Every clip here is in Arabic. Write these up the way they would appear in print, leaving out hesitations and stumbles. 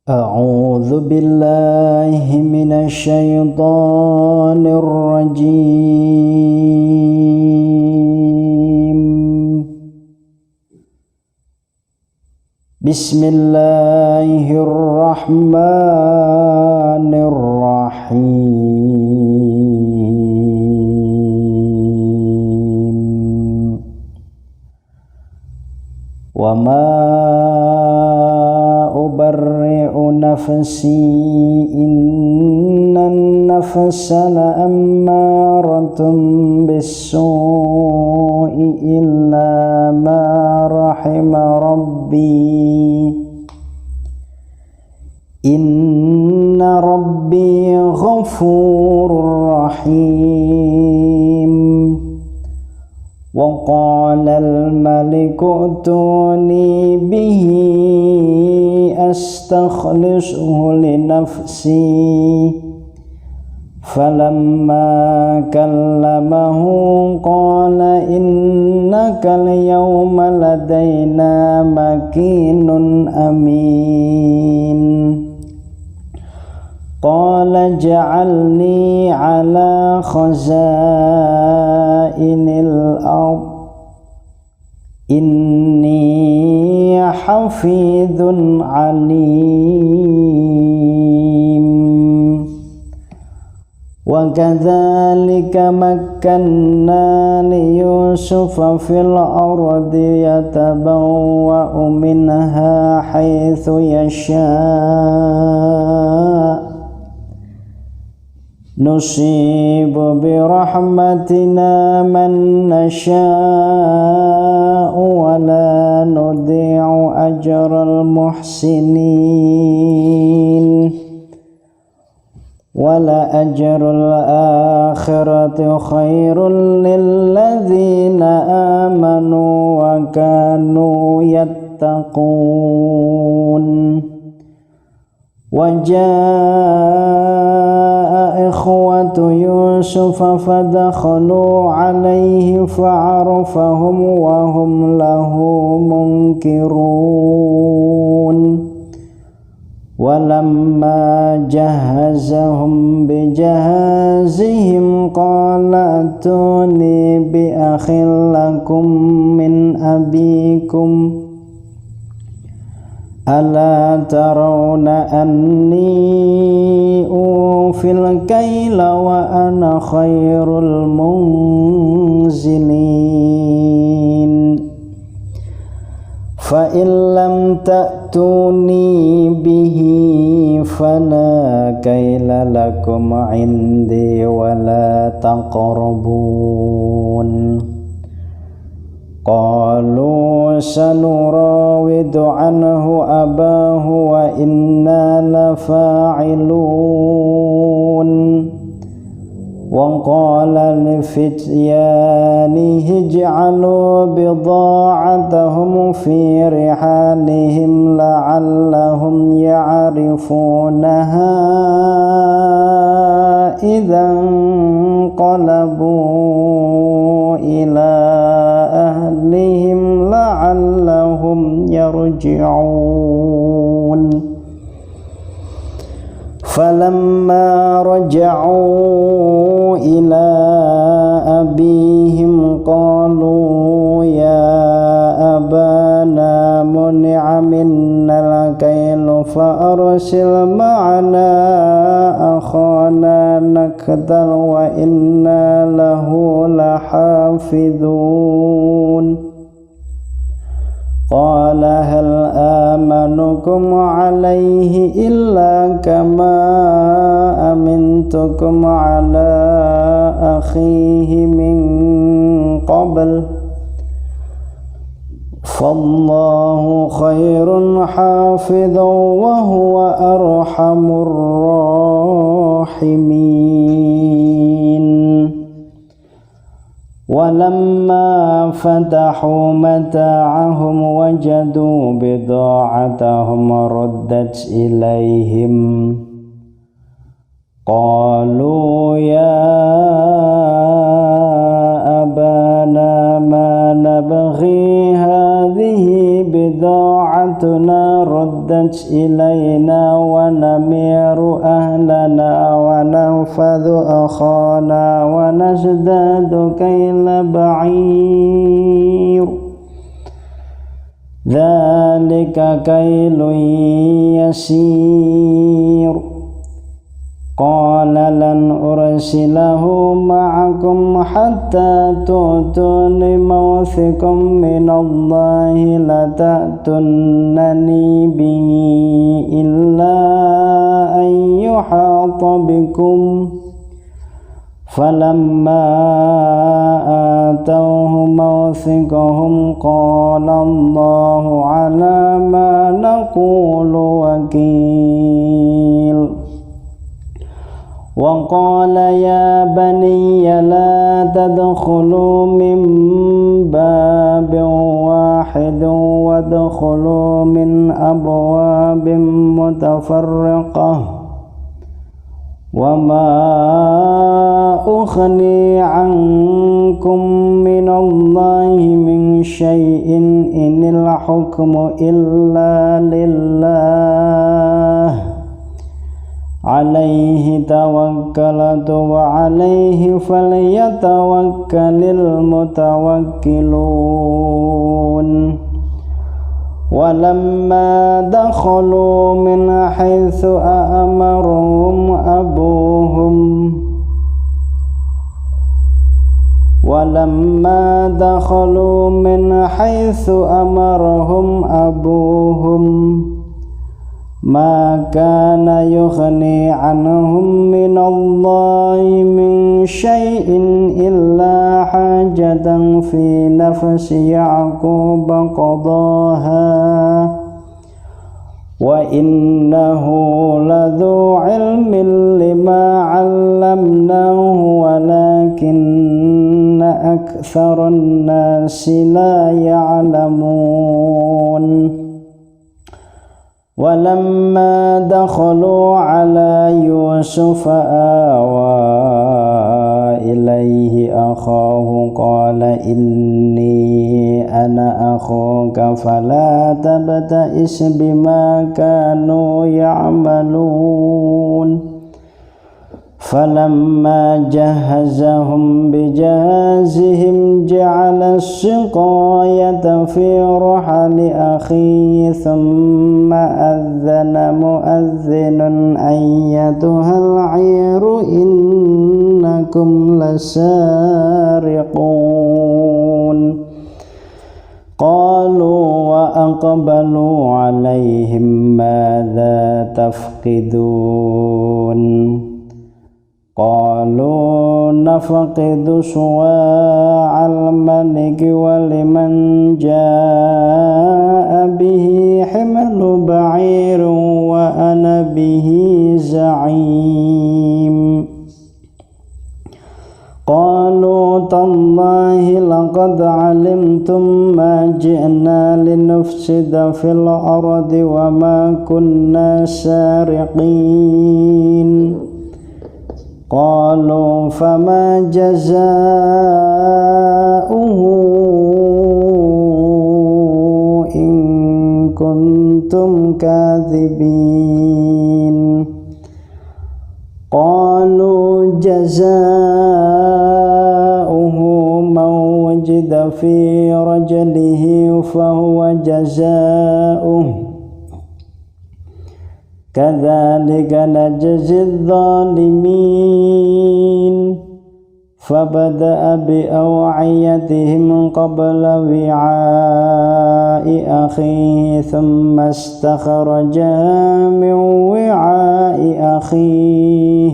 أعوذ بالله من الشيطان الرجيم. بسم الله الرحمن الرحيم. وما أبرئ نفسي إن النفس لأمارة بالسوء إلا ما رحم ربي إن ربي غفور رحيم. وقال الملك ائتوني به أستخلصه لنفسي فلما كلمه قال إنك اليوم لدينا مكين أمين. قال اجعلني على خزائن الأرض إني حفيظ عليم. وكذلك مكنا ليوسف في الأرض يتبوأ منها حيث يشاء نصيب برحمتنا من نشاء ولا نضيع أجر المحسنين. ولأجر الآخرة خير للذين آمنوا وكانوا يتقون. وجاء إخوة يوسف فدخلوا عليه فعرفهم وهم له منكرون. ولما جهزهم بجهازهم قال ائتوني بأخ لكم من أبيكم ألا ترون أني أوفي الكيل وأنا خير المنزلين. فإن لم تأتوني به فلا كيل لكم عندي ولا تقربون. قالوا سنراود عنه أباه وإنا لفاعلون. وقال لفتيانه اجعلوا بضاعتهم في رحالهم لعلهم يعرفونها إذا انقلبوا إلى أهلهم لعلهم يرجعون. فلما رجعوا إلى أبيهم قالوا يا أبانا منع منا الكيل فأرسل معنا أخانا نكتل وإنا له لحافظون. قال هل آمنكم عليه إلا كما أمنتكم على أخيه من قبل فالله خير حافظا وهو أرحم الراحمين. ولما فتحوا متاعهم وجدوا بضاعتهم ردت إليهم قالوا يا أبانا ما نبغي هذه بضاعتنا بضاعتنا ردت إلينا ونمير أهلنا وننفذ أخانا ونزداد كيل بعير ذلك كيل يسير قال لن أرسله معكم حتى تؤتون موثقا من الله لتأتونني به إلا أن يحاط بكم فلما آتوه موثقهم قال الله على ما نقول وكيل وقال يا بني لا تدخلوا من باب واحد وادخلوا من أبواب متفرقة وما أغني عنكم من الله من شيء إن الحكم إلا لله عليه توكلت وعليه فليتوكل المتوكلون ولما دخلوا من حيث أمرهم أبوهم ما كان يغني عنهم من الله من شيء إلا حاجة في نفس يعقوب قضاها وإنه لذو علم لما علمناه ولكن أكثر الناس لا يعلمون ولما دخلوا على يوسف آوى إليه أخاه قال إني أنا أخوك فلا تبتئس بما كانوا يعملون فلما جهزهم بجهازهم جعل السقاية في رحل أخيه ثم أذن مؤذن أيتها العير إنكم لسارقون قالوا وأقبلوا عليهم ماذا تفقدون قالوا نفقد صواع الملك ولمن جاء به حمل بعير وأنا به زعيم قالوا تالله لقد علمتم ما جئنا لنفسد في الأرض وما كنا سارقين قالوا فما جزاؤه إن كنتم كاذبين قالوا جزاؤه من وجد في رجله فهو جزاؤه كذلك نجزي الظالمين فبدأ بأوعيتهم قبل وعاء أخيه ثم استخرجها من وعاء أخيه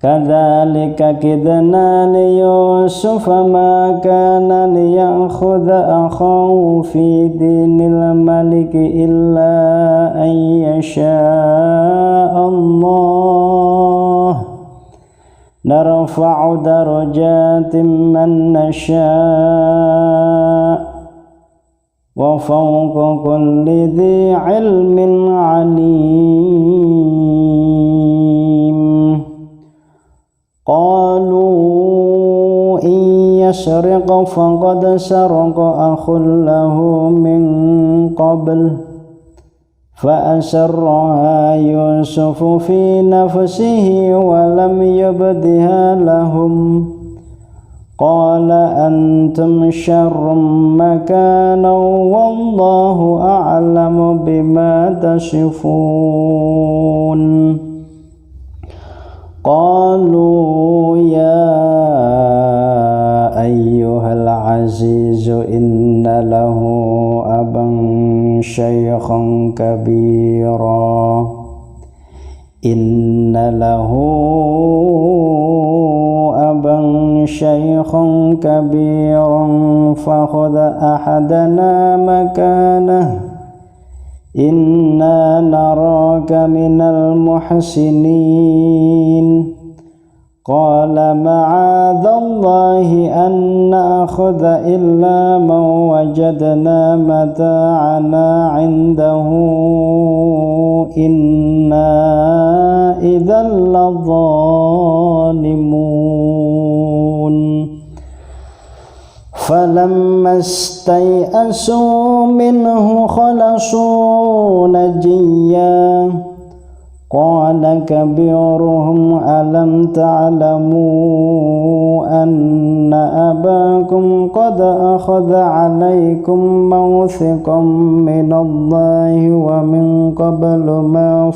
كذلك كدنا ليوسف ما كان ليأخذ أخاه في دين الملك إلا أن يشاء الله نرفع درجات من نشاء وفوق كل ذي علم عليم قالوا إن يسرق فقد سرق أخ له من قبل فأسرها يوسف في نفسه ولم يبدها لهم قال أنتم شر مكانا والله أعلم بما تصفون قالوا يا أيها العزيز إن له أبا شيخا كبيرا فخذ أحدنا مكانه إنا نراك من المحسنين قال معاذ الله أن نأخذ إلا من وجدنا متاعنا عنده إنا إذا لظالمون فلما استيئسوا منه خلصوا نجيا قال كبيرهم ألم تعلموا أن أباكم قد أخذ عليكم موثقا من الله ومن قبل ما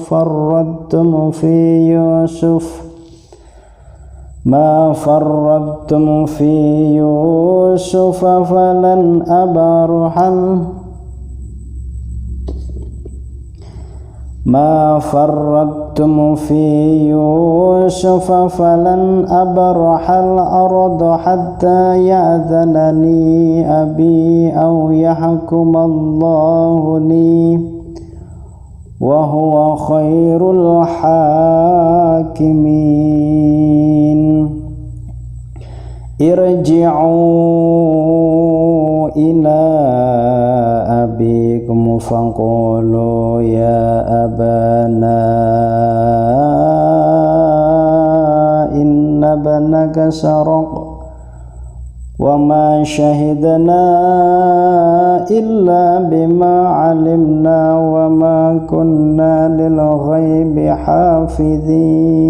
فرطتم في يوسف فلن أبرح الأرض حتى يأذن لي أبي أو يحكم الله لي وهو خير الحاكمين ارجعوا إلى أبيكم فقولوا يا أبانا إن ابنك سرق وما شهدنا إلا بما علمنا وما كنا للغيب حافظين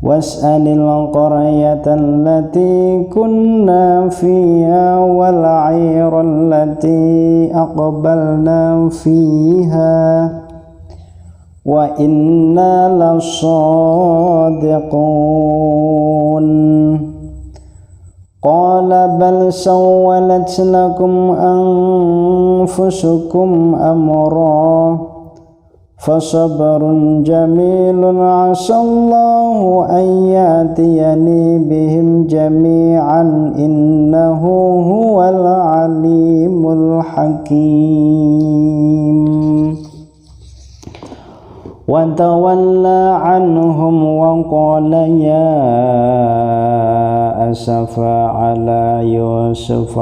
واسأل القرية التي كنا فيها والعير التي أقبلنا فيها وإنا لصادقون قال بل سولت لكم أنفسكم أمرا فصبر جميل عسى الله أن يأتيني بهم جميعا إنه هو العليم الحكيم وتولى عنهم وقال يا أسفا على يوسف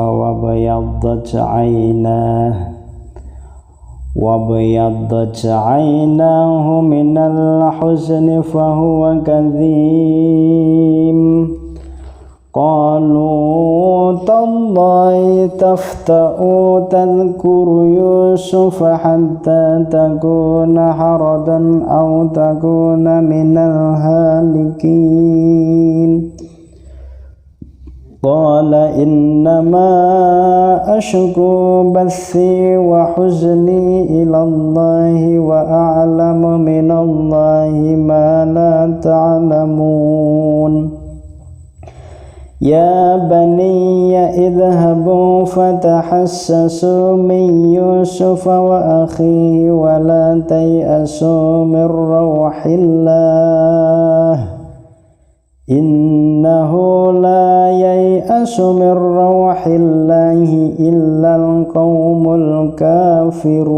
وابيضت عيناه من الحزن فهو كظيم قالوا تالله تفتأ تذكر يوسف حتى تكون حردا أو تكون من الهالكين قال إنما أشكو بثي وحزني إلى الله وأعلم من الله ما لا تعلمون يا بني اذهبوا فتحسسوا من يوسف وأخيه ولا تيأسوا من روح الله إنه لا ييأس من روح الله إلا القوم الكافرون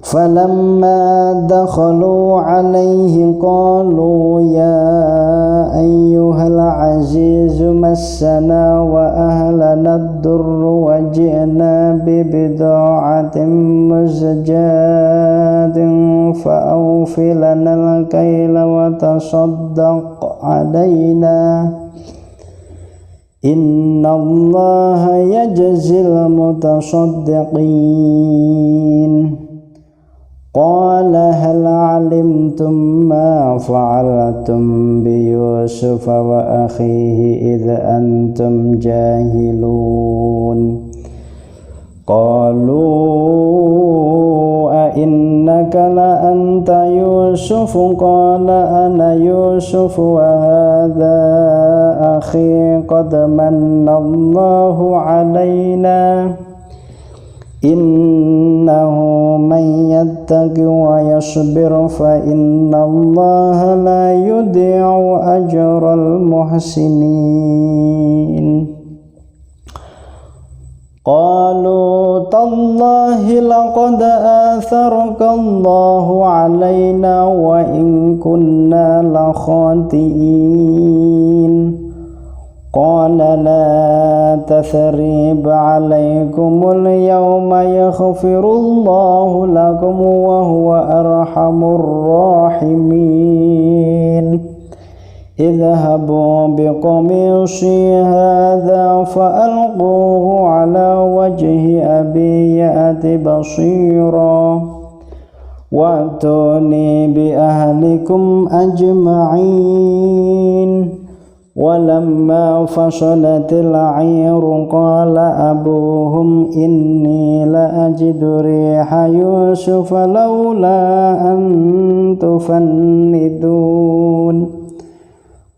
فلما دخلوا عليه قالوا يا أيها العزيز مسنا وأهلنا الضر وجئنا ببضاعة مزجاة فأوف لنا الكيل وتصدق علينا إن الله يجزي المتصدقين قال هل علمتم ما فعلتم بيوسف وأخيه إذ أنتم جاهلون قالوا أئنك لأنت يوسف قال أنا يوسف وهذا أخي قد من الله علينا إنه من يتق ويصبر فإن الله لا يضيع أجر المحسنين قالوا تالله لقد آثرك الله علينا وإن كنا لخاطئين قال لا تثريب عليكم اليوم يغفر الله لكم وهو أرحم الراحمين اذهبوا بقميصي هذا فألقوه على وجه أبي يأت بصيرا وأتوني بأهلكم أجمعين ولما فصلت العير قال أبوهم إني لأجد ريح يوسف لولا أن تفندون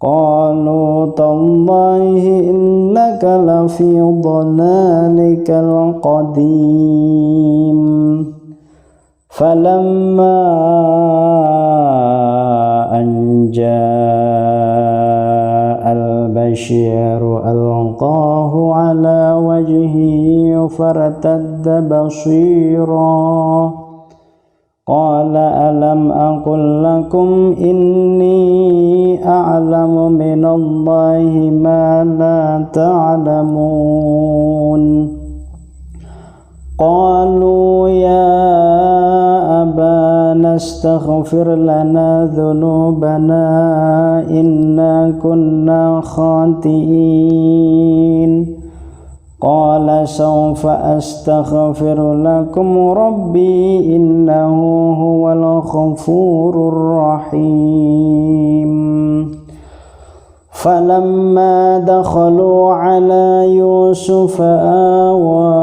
قالوا تالله إنك لفي ضلالك القديم فلما أن جاء البشير ألقاه على وجهه فارتد بصيرا قال ألم أقل لكم إني أعلم من الله ما لا تعلمون قالوا يا أبانا استغفر لنا ذنوبنا إنا كنا خاطئين قال سوف أستغفر لكم ربي إنه هو الغفور الرحيم فلما دخلوا على يوسف آوى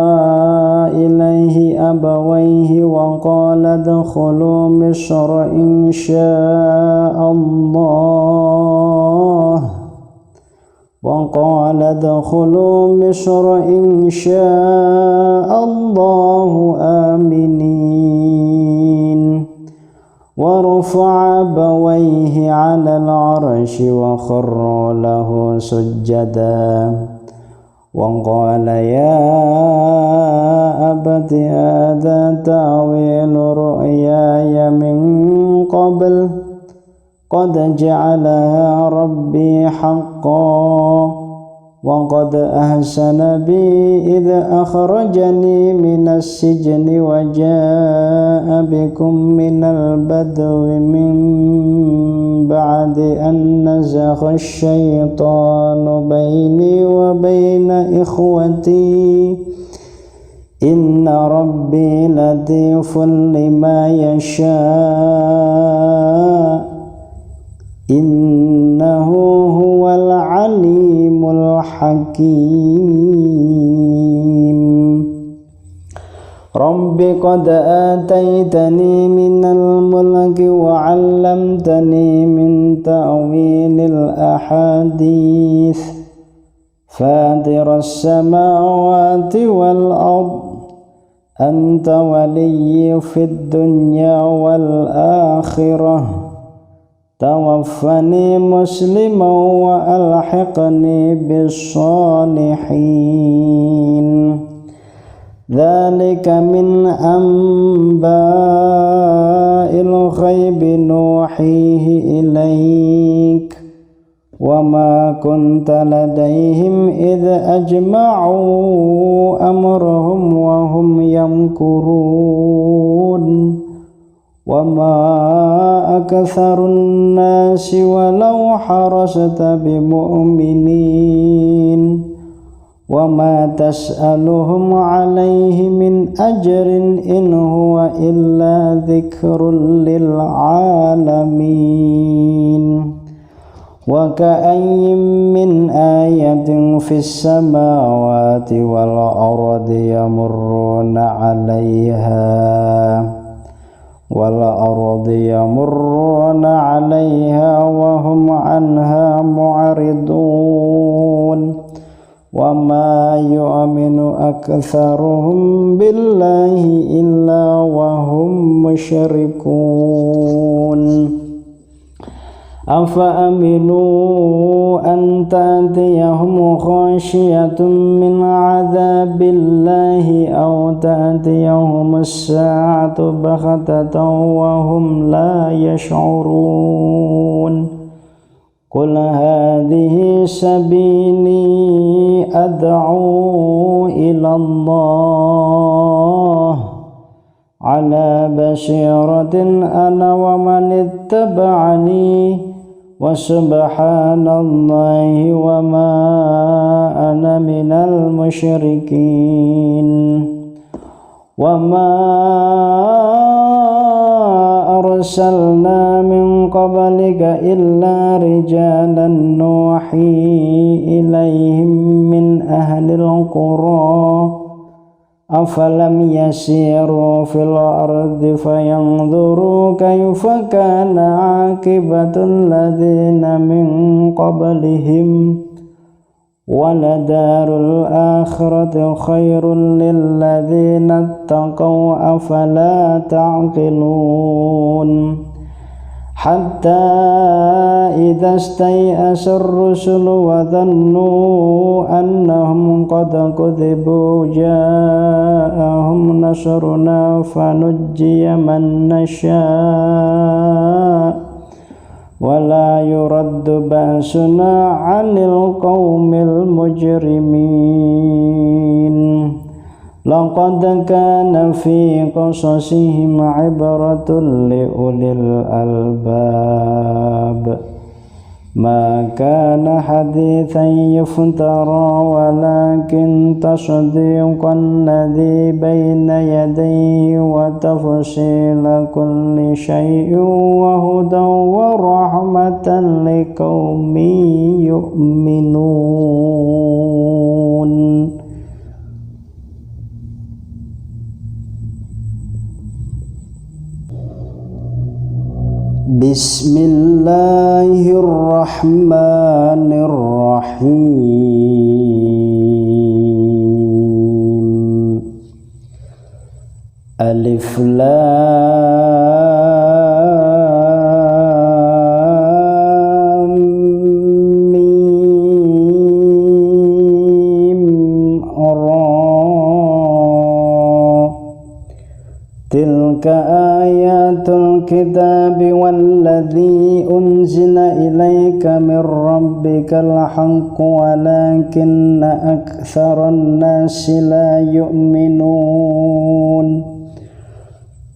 إليه أبويه وقال ادخلوا مصر إن شاء الله وقال ادخلوا مصر إن شاء الله آمنين ورفع أبويه على العرش وخروا له سجدا وقال يا أبت هذا تأويل رؤياي من قبل قد جعلها ربي حقا وقد أحسن بي إذ أخرجني من السجن وجاء بكم من البدو من بعد أن نزغ الشيطان بيني وبين إخوتي إن ربي لطيف لما يشاء إنه هو العليم الحكيم رب قد آتيتني من الملك وعلمتني من تأويل الأحاديث فاطر السماوات والأرض أنت ولي في الدنيا والآخرة توفني مسلما وألحقني بالصالحين ذلك من أنباء الغيب نوحيه إليك وما كنت لديهم إذ أجمعوا أمرهم وهم يمكرون وما أكثر الناس ولو حرصت بمؤمنين وما تسألهم عليه من أجر إن هو إلا ذكر للعالمين وكأي من آية في السماوات والأرض يمرون عليها وهم عنها معرضون وما يؤمن أكثرهم بالله إلا وهم مشركون أفأمنوا أن تأتيهم خاشية من عذاب الله أو تأتيهم الساعة بغتة وهم لا يشعرون قل هذه سبيلي أدعو إلى الله على بصيرة أنا ومن اتبعني وسبحان الله وما أنا من المشركين وما أرسلنا من قبلك إلا رجالا نوحي إليهم من أهل القرى أفلم يسيروا في الأرض فينظروا كيف كان عاقبة الذين من قبلهم ولدار الآخرة خير للذين اتقوا أفلا تعقلون حتى إذا استيأس الرسل وظنوا أنهم قد كذبوا جاءهم نصرنا فنجي من نشاء ولا يرد بأسنا عن القوم المجرمين لقد كان في قصصهم عبرة لأولي الألباب ما كان حديثا يفترى ولكن تصديق الذي بين يديه وتفصيل كل شيء وهدى ورحمة لقوم يؤمنون. بسم الله الرحمن الرحيم ألف لام ميم را تلك آيات الكتاب والذي أنزل إليك من ربك الحق ولكن أكثر الناس لا يؤمنون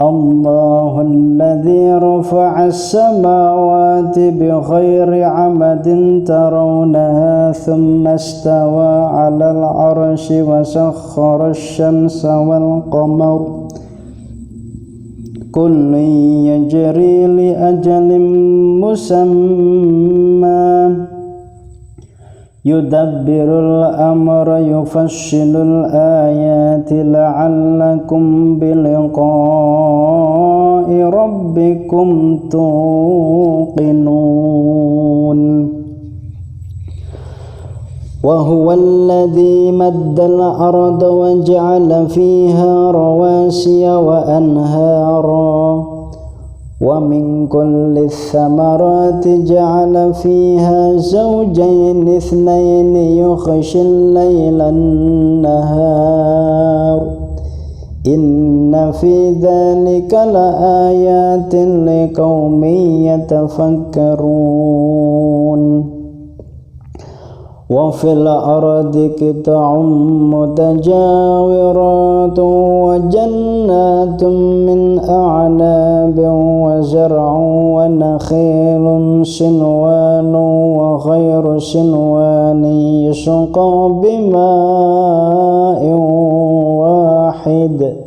الله الذي رفع السماوات بغير عمد ترونها ثم استوى على العرش وسخر الشمس والقمر كل يجري لأجل مسمى يدبر الأمر يفصل الآيات لعلكم بلقاء ربكم توقنون وهو الذي مد الأرض وجعل فيها رواسي وأنهارا ومن كل الثمرات جعل فيها زوجين اثنين يغشي الليل النهار إن في ذلك لآيات لقوم يتفكرون وفي الأرض قطع متجاورات وجنات من أعناب صنوان وغير صنوان يسقى بماء واحد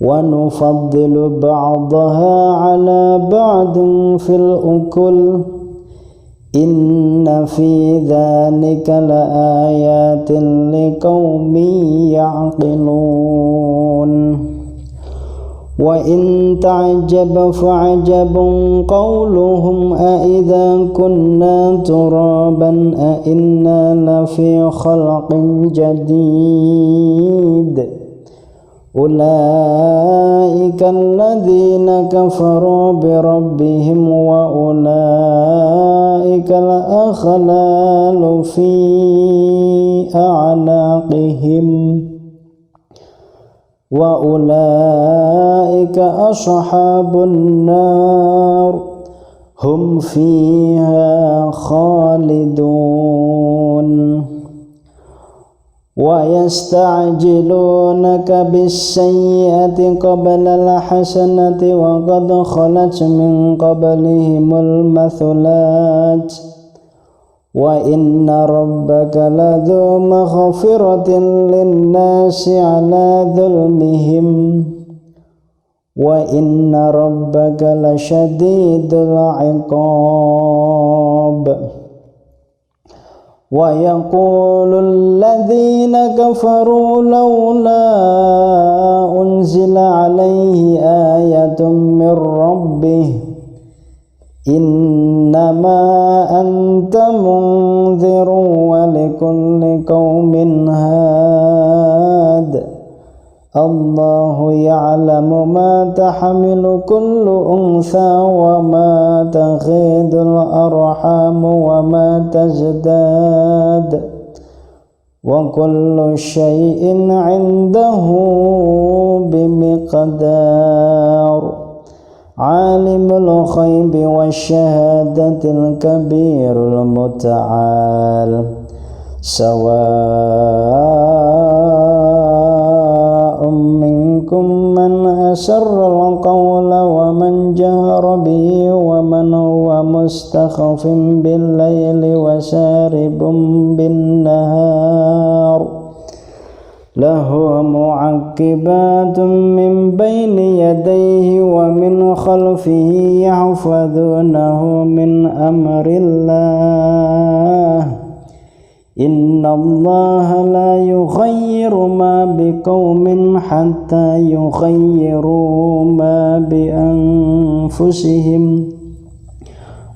ونفضل بعضها على بعض في الأكل إن في ذلك لآيات لقوم يعقلون وإن تعجب فعجب قولهم أإذا كنا ترابا أإنا لفي خلق جديد أولئك الذين كفروا بربهم وأولئك الأغلال في أعناقهم وأولئك أصحاب النار هم فيها خالدون ويستعجلونك بالسيئة قبل الحسنة وقد خلت من قبلهم المثلات وإن ربك لذو مغفرة للناس على ظلمهم وإن ربك لشديد العقاب ويقول الذين كفروا لولا أنزل عليه آية من ربه إنما أنت منذر ولكل قوم هاد الله يعلم ما تحمل كل أنثى وما تغيض الأرحام وما تزداد وكل شيء عنده بمقدار عالم الغيب والشهادة الكبير المتعال سواء منكم من أسر القول ومن جهر به ومن هو مستخف بالليل وسارب بالنهار له معقبات من بين يديه ومن خلفه يحفظونه من أمر الله إن الله لا يغير ما بقوم حتى يغيروا ما بأنفسهم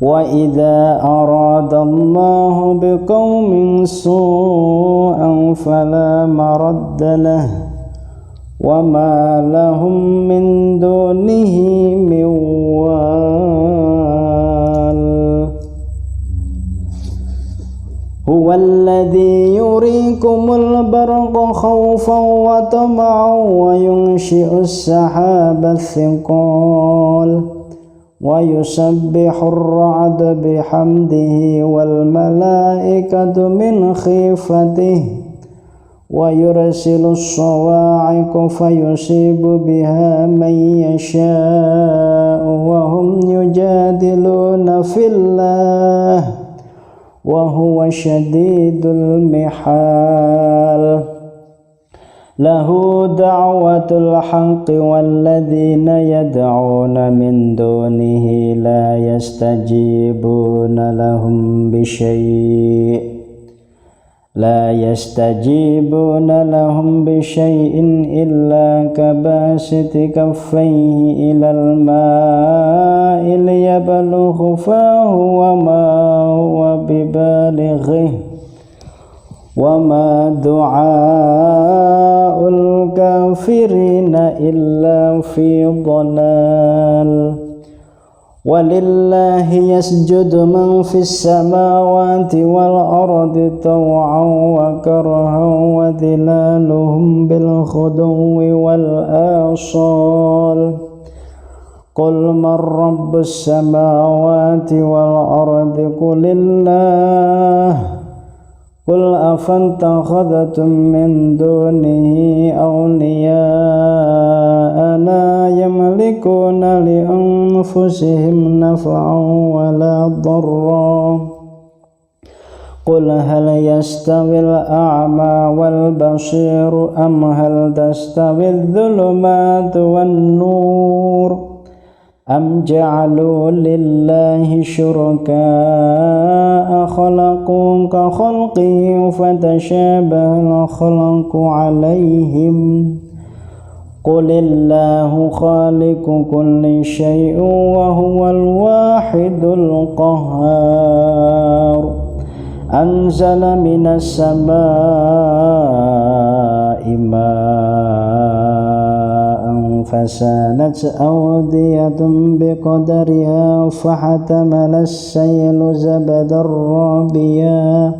وإذا أراد الله بقوم سوءا فلا مرد له وما لهم من دونه من وال هو الذي يريكم البرق خوفا وطمعا وينشئ السحاب الثقال ويسبح الرعد بحمده والملائكة من خيفته ويرسل الصواعق فيصيب بها من يشاء وهم يجادلون في الله وهو شديد المحال له دعوة الحق والذين يدعون من دونه لا يستجيبون لهم بشيء إلا كباسط كفيه إلى الماء ليبلغ فاه وما هو ببالغه وما دعاء الكافرين إلا في ضلال ولله يسجد من في السماوات والأرض طوعا وكرها وظلالهم بالغدو والآصال قل من رب السماوات والأرض قل الله قل أفاتخذتم من دونه أولياء لا يملكون لأنفسهم نفعا ولا الضراء قل هل يستوي الأعمى والبصير أم هل تستوي الظلمات والنور أم جعلوا لله شركاء خلقوا كخلقه فتشابه الخلق عليهم قل الله خالق كل شيء وهو الواحد القهار أنزل من السماء ماء فسالت أودية بقدرها فاحتمل السيل زبدا رابيا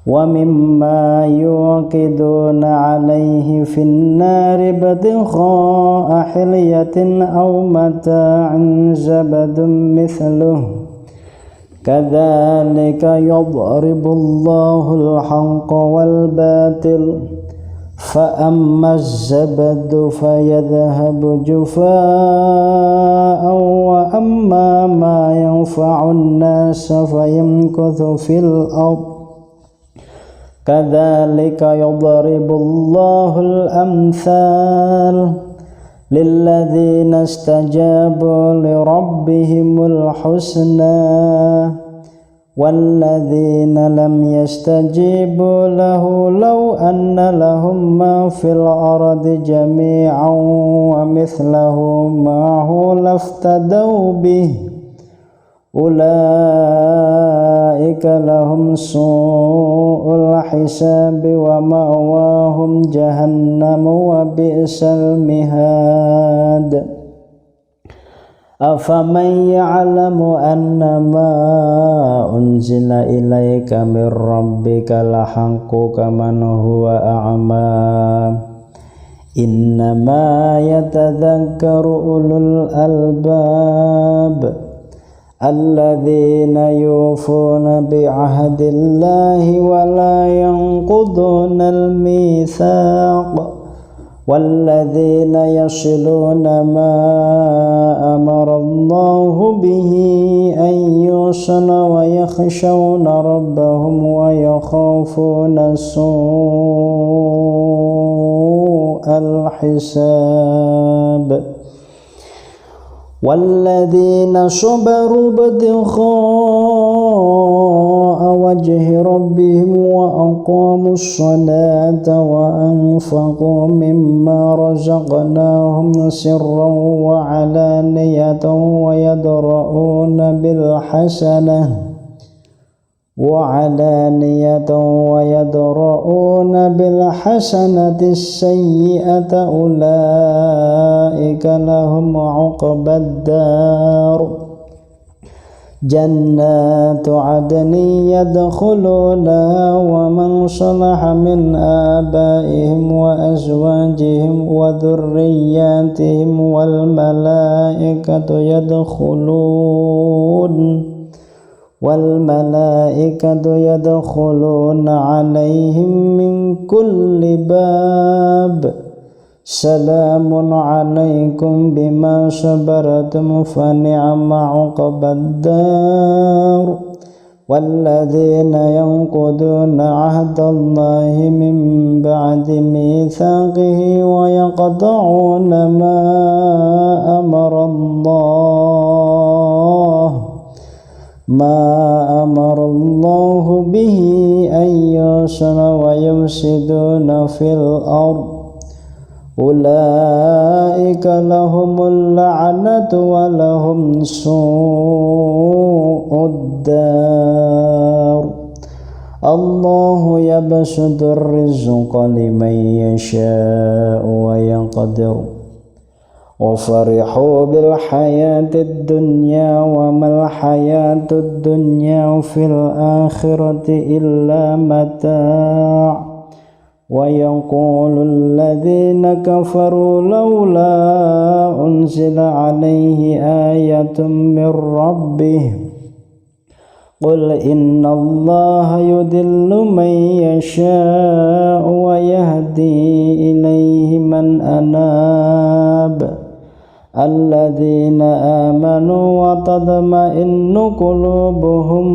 ومما يوقدون عليه في النار ابتغاء حلية أو متاع زبد مثله كذلك يضرب الله الحق والباطل فأما الزبد فيذهب جفاء وأما ما ينفع الناس فيمكث في الأرض كذلك يضرب الله الأمثال للذين استجابوا لربهم الحسنى والذين لم يستجيبوا له لو أن لهم ما في الأرض جميعا ومثله معه لافتدوا به أولئك لهم سوء الحساب ومأواهم جهنم وبئس المهاد أفمن يعلم أنما أنزل إليك من ربك الحق كمن هو أعمى إنما يتذكر أولو الألباب الذين يوفون بعهد الله ولا ينقضون الميثاق والذين يصلون ما أمر الله به أن يوصل ويخشون ربهم ويخافون سوء الحساب والذين صبروا ابتغاء وجه ربهم وأقاموا الصلاة وأنفقوا مما رزقناهم سرا وعلانية ويدرؤون بالحسنة السيئة أولئك لهم عقبى الدار جنات عدن يدخلونها ومن صلح من آبائهم وأزواجهم وذرياتهم والملائكة يدخلون عليهم من كل باب سلام عليكم بما صبرتم فنعم عقبى الدار والذين ينقضون عهد الله من بعد ميثاقه ويقطعون ما أمر الله به أن يوصل ويفسدون في الأرض أولئك لهم اللعنة ولهم سوء الدار الله يبسط الرزق لمن يشاء ويقدر وفرحوا بالحياة الدنيا وما الحياة الدنيا في الآخرة إلا متاع ويقول الذين كفروا لولا أنزل عليه آية من ربه قل إن الله يضل من يشاء ويهدي إليه من أناب الذين آمنوا وتطمئن قلوبهم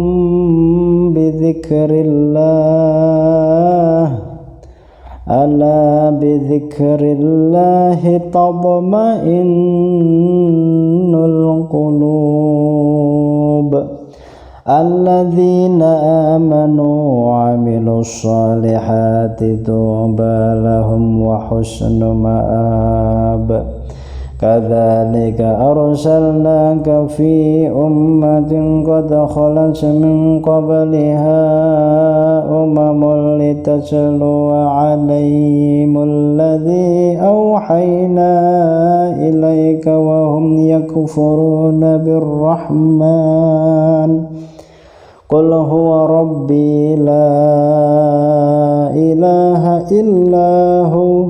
بذكر الله ألا بذكر الله تطمئن القلوب الذين آمنوا وعملوا الصالحات طوبى لهم وحسن مآب كذلك أرسلناك في أمة قد خلت من قبلها لتتلو عليهم الذي أوحينا إليك وهم يكفرون بالرحمن قل هو ربي لا إله إلا هو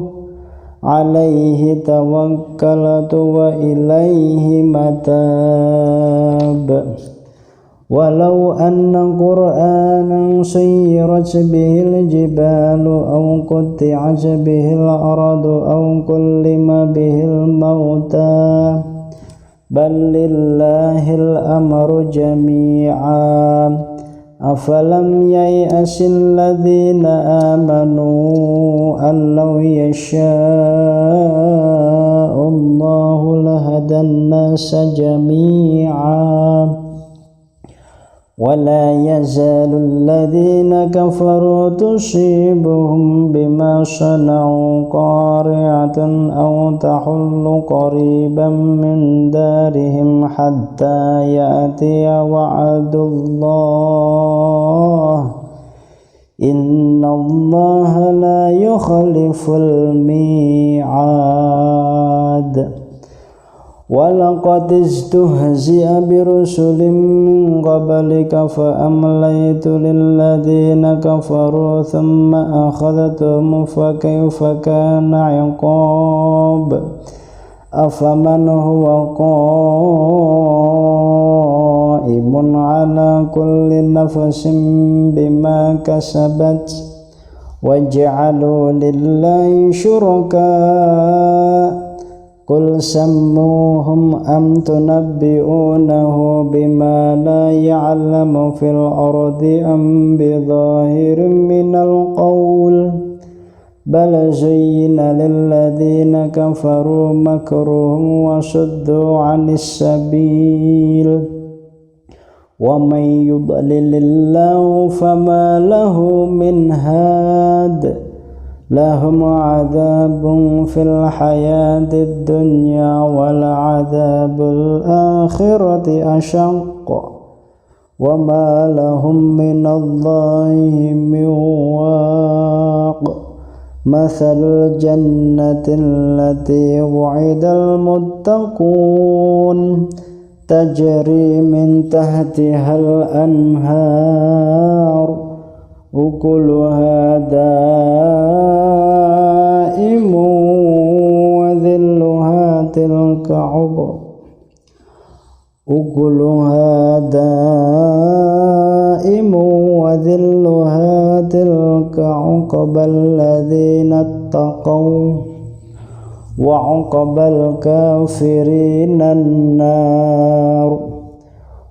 عليه توكلت وإليه متاب ولو أن قرآنا سيرت به الجبال أو قطعت به الأرض أو كلم به الموتى بل لله الأمر جميعا أفلم ييأس الذين آمنوا أن لو يشاء الله لهدى الناس جميعا ولا يزال الذين كفروا تصيبهم بما صنعوا قارعة أو تحل قريبا من دارهم حتى يأتي وعد الله إن الله لا يخلف الميعاد ولقد استهزئ برسل من قبلك فأمليت للذين كفروا ثم أخذتهم فكيف كان عقاب أفمن هو قائم على كل نفس بما كسبت وجعلوا لله شركاء قل سموهم أم تنبئونه بما لا يعلم في الأرض أم بظاهر من القول بل زين للذين كفروا مكرهم وصدوا عن السبيل ومن يضلل الله فما له من هاد لهم عذاب في الحياة الدنيا ولعذاب الآخرة أشق وما لهم من الله من واق مثل الجنة التي وعد المتقون تجري من تحتها الأنهار أكلها دائم وذلها تلك عقبى أكلها دائم وذلها تلك عقبى الذين اتقوا وعقبى الكافرين النار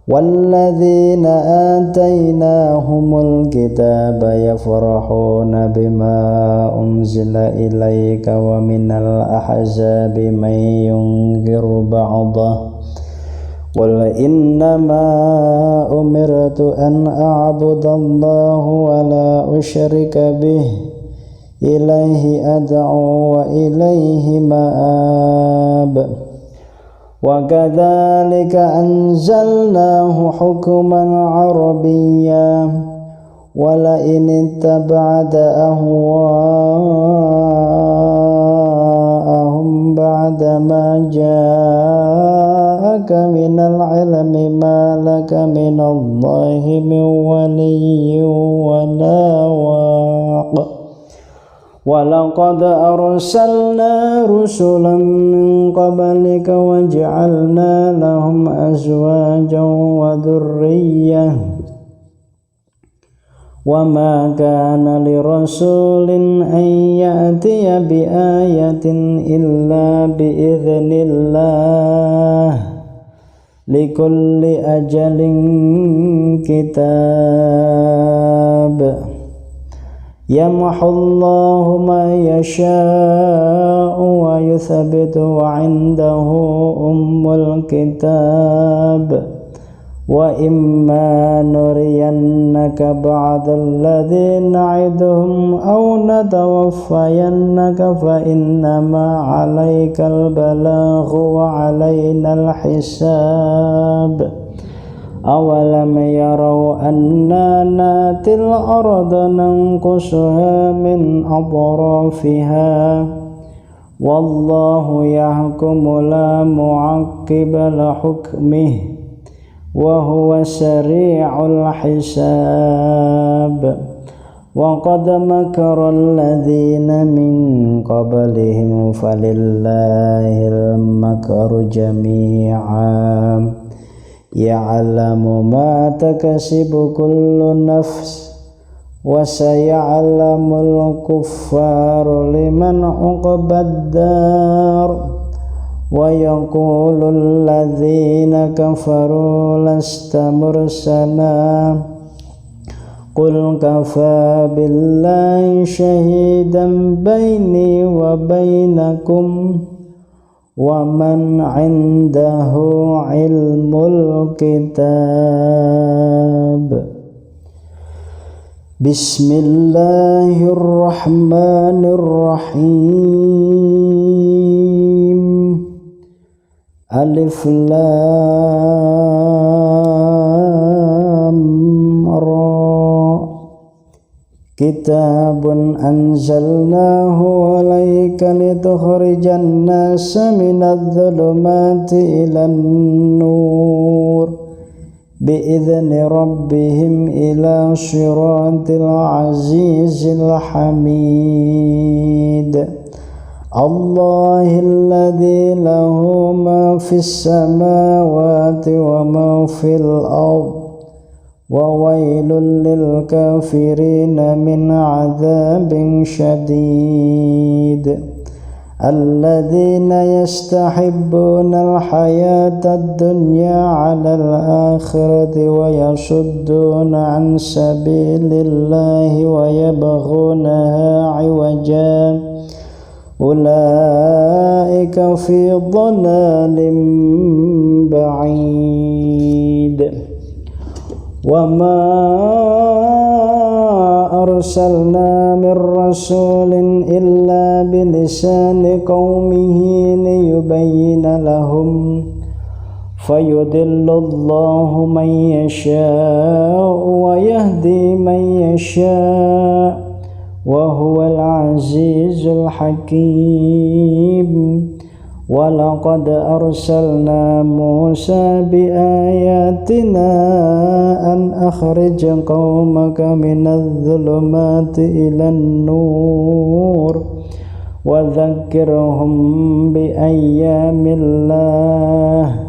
والذين آتيناهم الكتاب يفرحون بما أنزل إليك ومن الأحزاب من ينكر بعضه قل إنما أمرت أن أعبد الله ولا أشرك به إليه أدعو وإليه مآب وكذلك أنزلناه حكما عربيا ولئن اتبعت أهواءهم بعدما جاءك من العلم ما لك من الله من ولي ولا واق ولقد أرسلنا رسلا من قبلك وجعلنا لهم أزواجا وذرية وما كان لرسول أن يأتي بآية إلا بإذن الله لكل أجل كتاب يمحو الله ما يشاء ويثبت وعنده أم الكتاب وإما نرينك بعض الذي نعدهم أو نتوفينك فإنما عليك البلاغ وعلينا الحساب أولم يروا أنا ناتي الأرض ننقصها من أطرافها والله يحكم لا معقب لحكمه وهو سريع الحساب وقد مكر الذين من قبلهم فلله المكر جميعا يعلم ما تكسب كل نفس وسيعلم الكفار لمن عقبى الدار ويقول الذين كفروا لست مرسلا قل كفى بالله شهيدا بيني وبينكم ومن عنده علم الكتاب بسم الله الرحمن الرحيم ألف لام را كتاب أنزلناه عليك لتخرج الناس من الظلمات إلى النور بإذن ربهم إلى صراط العزيز الحميد الله الذي له ما في السماوات وما في الأرض وويل للكافرين من عذاب شديد الذين يستحبون الحياة الدنيا على الآخرة ويصدون عن سبيل الله ويبغونها عوجا أولئك في ضلال بعيد وما أرسلنا من رسول إلا بلسان قومه ليبين لهم فيضل الله من يشاء ويهدي من يشاء وهو العزيز الحكيم ولقد أرسلنا موسى بآياتنا أن أخرج قومك من الظلمات إلى النور وذكرهم بأيام الله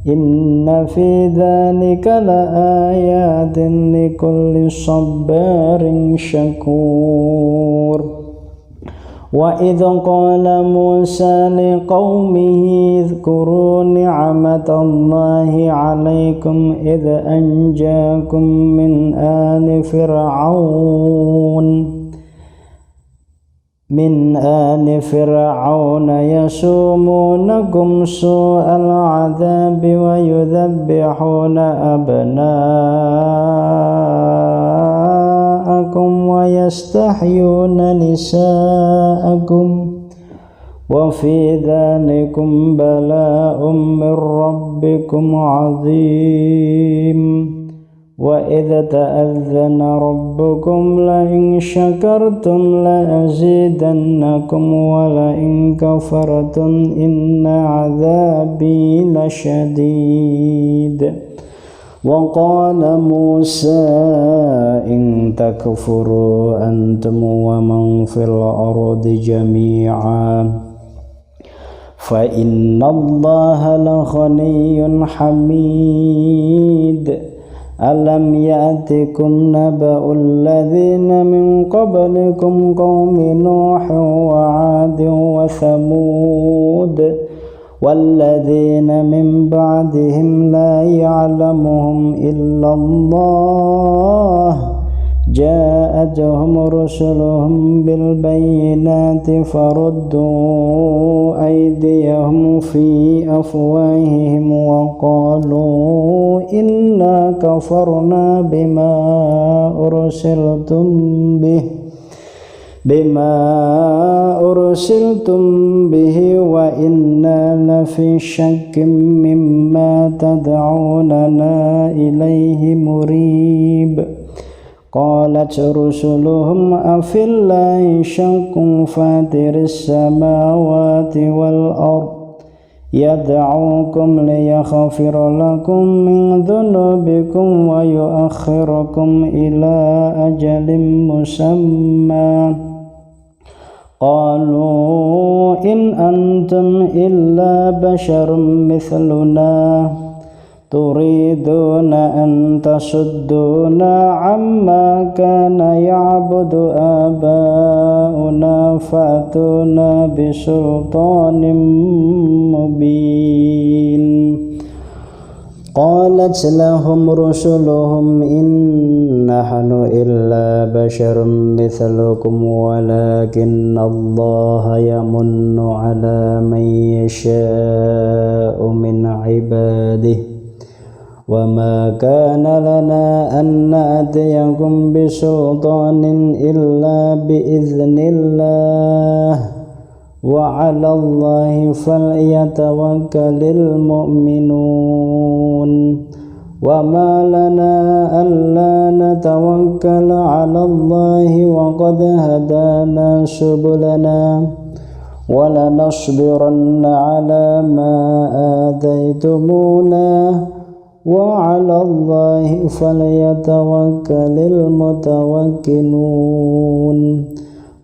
إن في ذلك لآيات لكل صبار شكور وإذ قال موسى لقومه اذكروا نعمة الله عليكم إذ أنجاكم من آل فرعون يسومونكم سوء العذاب ويذبحون أبناءكم ويستحيون نساءكم وفي ذلكم بلاء من ربكم عظيم وإذ تأذن ربكم لئن شكرتم لأزيدنكم ولئن كفرتم إن عذابي لشديد وقال موسى إن تكفروا أنتم ومن في الأرض جميعا فإن الله لغني حميد ألم يأتكم نبأ الذين من قبلكم قوم نوح وعاد وثمود والذين من بعدهم لا يعلمهم إلا الله جاءتهم رسلهم بالبينات فردوا أيديهم في أفواههم وقالوا إنا كفرنا بما أرسلتم به وإنا لفي شك مما تدعوننا إليه مريب قالت رسلهم أفي الله شك فاتر السماوات والأرض يدعوكم ليغفر لكم من ذنوبكم ويؤخركم إلى أجل مسمى قالوا إن أنتم إلا بشر مثلنا تريدون أن تصدونا عما كان يعبد آباؤنا فأتونا بسلطان مبين قالت لهم رسلهم إن نحن إلا بشر مثلكم ولكن الله يمن على من يشاء من عباده وما كان لنا أن نأتيكم بسلطان إلا بإذن الله وعلى الله فليتوكل المؤمنون وما لنا ألا نتوكل على الله وقد هدانا سبلنا ولنصبرن على ما آتيتمونا وعلى الله فليتوكل المتوكلون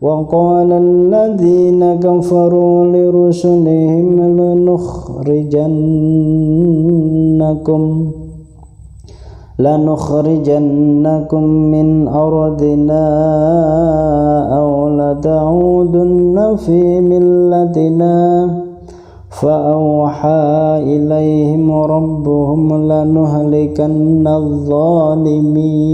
وقال الذين كفروا لرسلهم لنخرجنكم من أرضنا أو لتعودن في ملتنا فأوحى إليهم ربهم لنهلكن الظالمين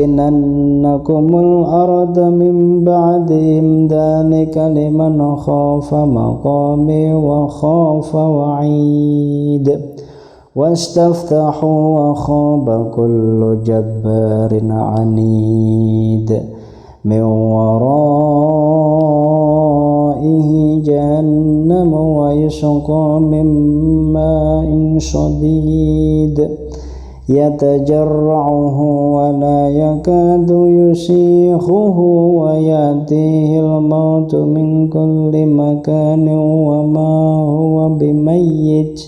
ولنسكننكم الأرض من بعدهم ذلك لمن خاف مقامي وخاف وعيد واستفتحوا وخاب كل جبار عنيد من ورائه جهنم ويسقى من ماء صديد يتجرعه ولا يكاد يسيغه ويأتيه الموت من كل مكان وما هو بميت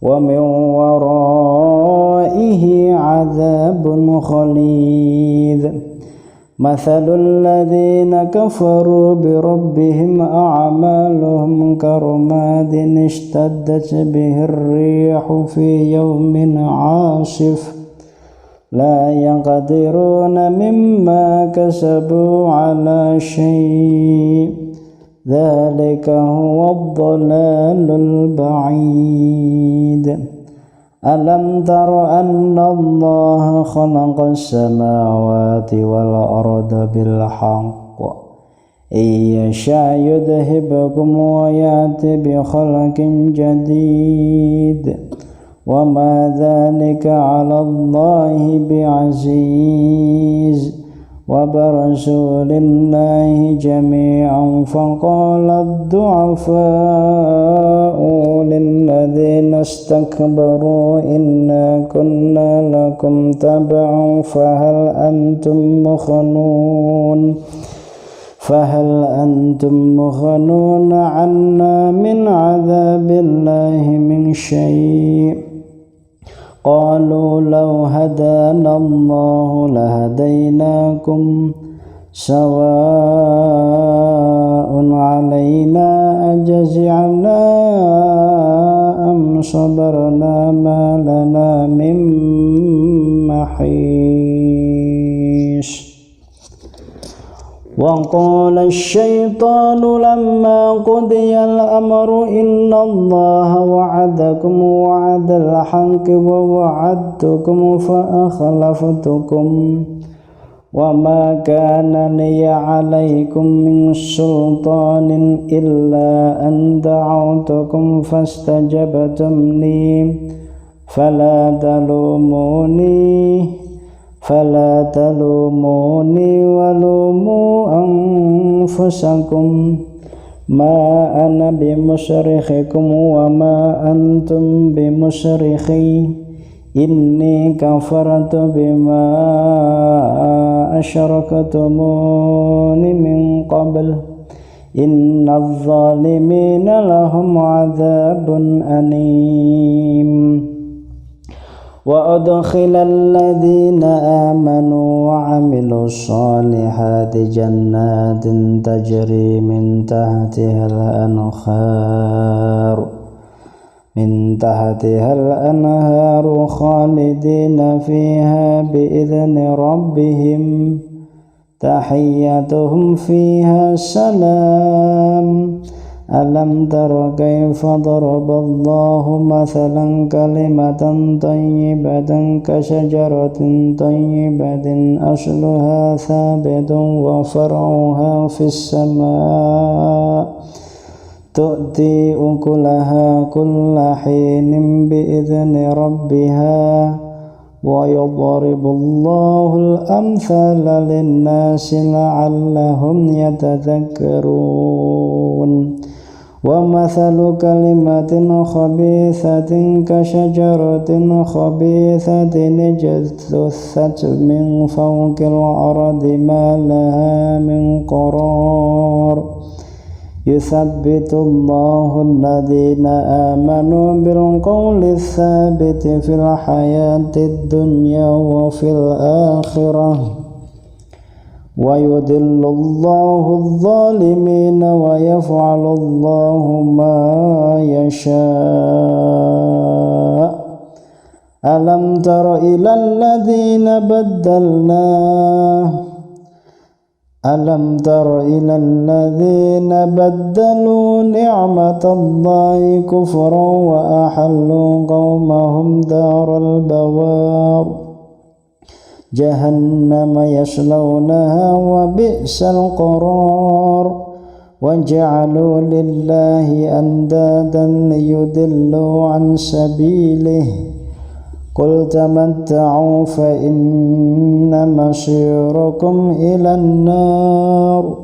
ومن ورائه عذاب غليظ مثل الذين كفروا بربهم أعمالهم كرماد اشتدت به الريح في يوم عاصف لا يقدرون مما كسبوا على شيء ذلك هو الضلال البعيد ألم تر أن الله خلق السماوات والأرض بالحق إن يشاء يذهبكم ويأتي بخلق جديد وما ذلك على الله بعزيز وبرسول الله جميعا فقال الضعفاء للذين استكبروا إنا كنا لكم تبعا فهل أنتم مغنون عنا من عذاب الله من شيء قالوا لو هدانا الله لهديناكم سواء علينا أجزعنا أم صبرنا ما لنا من محيص وقال الشيطان لما قضي الأمر إن الله وعدكم وعد الحق ووعدتكم فأخلفتكم وما كان لي عليكم من سلطان إلا أن دعوتكم فاستجبتم لي فلا تلوموني ولوموا أنفسكم ما أنا بمصرخكم وما أنتم بمصرخي إني كفرت بما أشركتمون من قبل إن الظالمين لهم عذاب أليم وأدخل الذين آمنوا وعملوا الصالحات جنات تجري من تحتها الأنهار خالدين فيها بإذن ربهم تحيتهم فيها سلام ألم تر كيف ضرب الله مثلا كلمة طيبة كشجرة طيبة أصلها ثابت وفرعها في السماء تؤتي أكلها كل حين بإذن ربها ويضرب الله الأمثال للناس لعلهم يتذكرون ومثل كلمة خبيثة كشجرة خبيثة اجتثت من فوق الأرض ما لها من قرار يثبت الله الذين آمنوا بالقول الثابت في الحياة الدنيا وفي الآخرة ويضل الله الظالمين ويفعل الله ما يشاء ألم تر إلى الذين بدلوا نعمة الله كفرا وأحلوا قومهم دار البوار جهنم يصلونها وبئس القرار وجعلوا لله أندادا ليضلوا عن سبيله قل تمتعوا فإن مصيركم إلى النار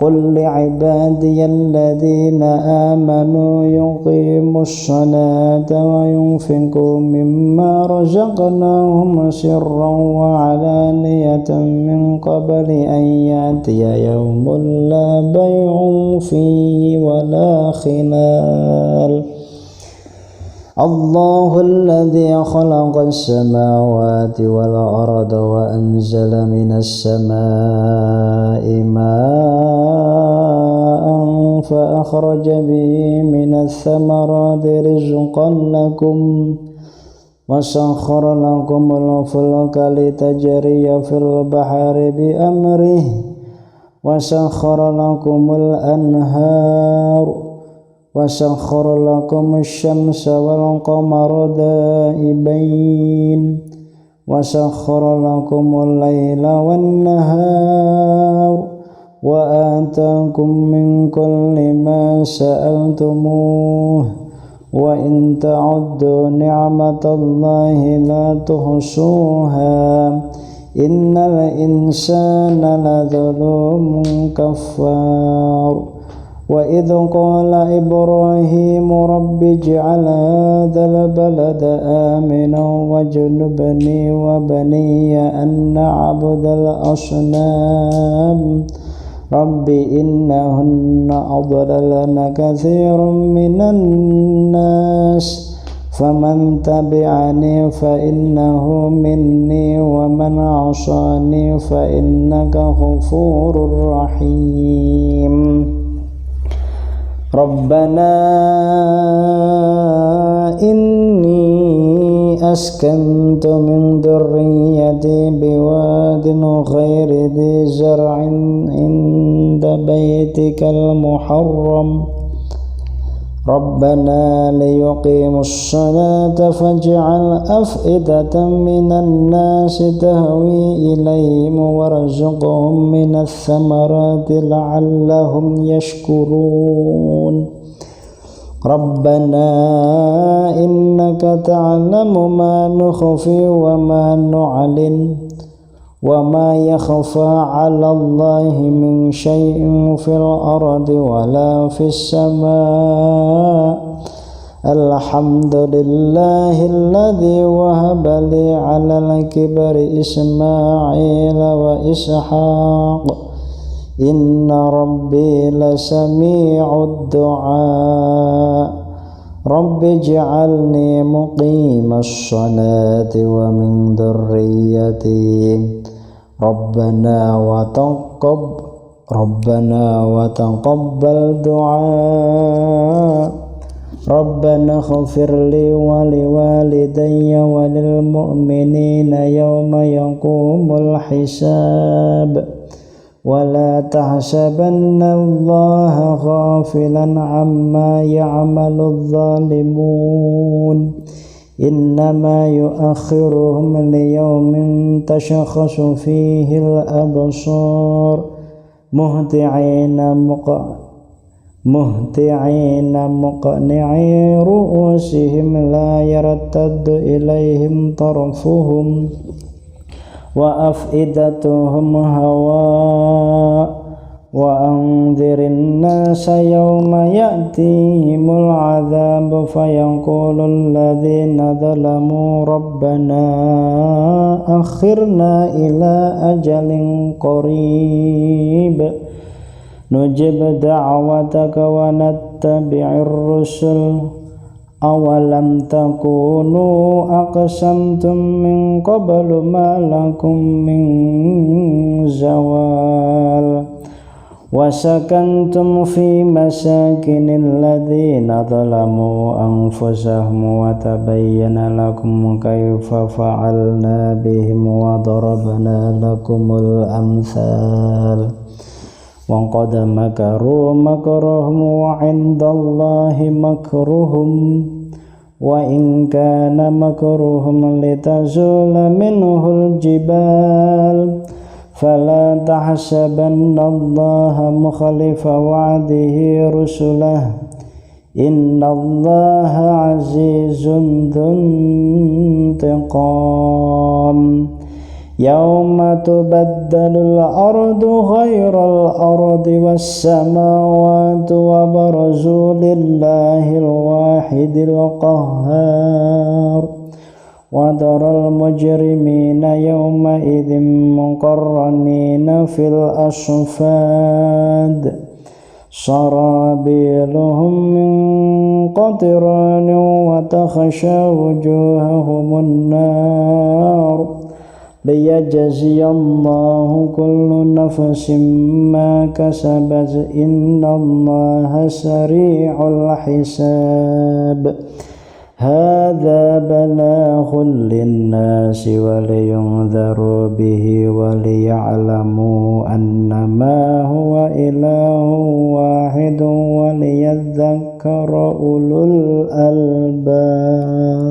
قل لعبادي الذين آمنوا يقيموا الصلاة وينفقوا مما رزقناهم سرا وعلانية من قبل أن يأتي يوم لا بيع فيه ولا خلال الله الذي خلق السماوات والأرض وأنزل من السماء ماء فأخرج به من الثمرات رزقا لكم وسخر لكم الفلك لتجري في البحر بأمره وسخر لكم الأنهار وسخر لكم الشمس والقمر دائبين وسخر لكم الليل والنهار وآتاكم من كل ما سألتموه وإن تعدوا نعمة الله لا تحصوها إن الإنسان لظلوم كفار وإذ قال إبراهيم رب اجعل هذا البلد آمنا واجنبني وبني أن نعبد الأصنام رب إنهن أضللن كثير من الناس فمن تبعني فإنه مني ومن عصاني فإنك غفور رحيم ربنا إني أسكنت من ذريتي بواد غير ذي زرع عند بيتك المحرم ربنا ليقيموا الصلاة فاجعل أفئدة من الناس تهوي إليهم وارزقهم من الثمرات لعلهم يشكرون ربنا إنك تعلم ما نخفي وما نعلن وما يخفى على الله من شيء في الأرض ولا في السماء الحمد لله الذي وهب لي على الكبر إسماعيل وإسحاق إن ربي لسميع الدعاء رب اجعلني مقيم الصلاة ومن ذريتي ربنا وتقبل دعاء ربنا اغفر لي ولوالدي وللمؤمنين يوم يقوم الحساب ولا تحسبن الله غافلا عما يعمل الظالمون إنما يؤخرهم ليوم تشخص فيه الأبصار مهطعين مقنعي رؤوسهم لا يرتد إليهم طرفهم وأفئدتهم هواء وأنذر الناس يوم يأتيهم العذاب فيقول الذين ظلموا ربنا أخرنا إلى أجل قريب نجب دعوتك ونتبع الرسل أولم تكونوا أقسمتم من قبل ما لكم من زوال وسكنتم في مساكن الذين ظلموا أنفسهم وتبين لكم كيف فعلنا بهم وضربنا لكم الأمثال وقد مكروا مكرهم وعند الله مكرهم وإن كان مكرهم لتزول منه الجبال فلا تحسبن الله مخلف وعده رسله إن الله عزيز ذو انتقام يوم تبدل الأرض غير الأرض والسماوات وبرزوا لله الواحد القهار وترى المجرمين يومئذ مقرنين في الأصفاد سرابيلهم من قطران وتخشى وجوههم النار ليجزي الله كل نفس ما كسبت إن الله سريع الحساب هذا بلاغ للناس ولينذروا به وليعلموا أنما هو إله واحد وليذكر أولو الألباب.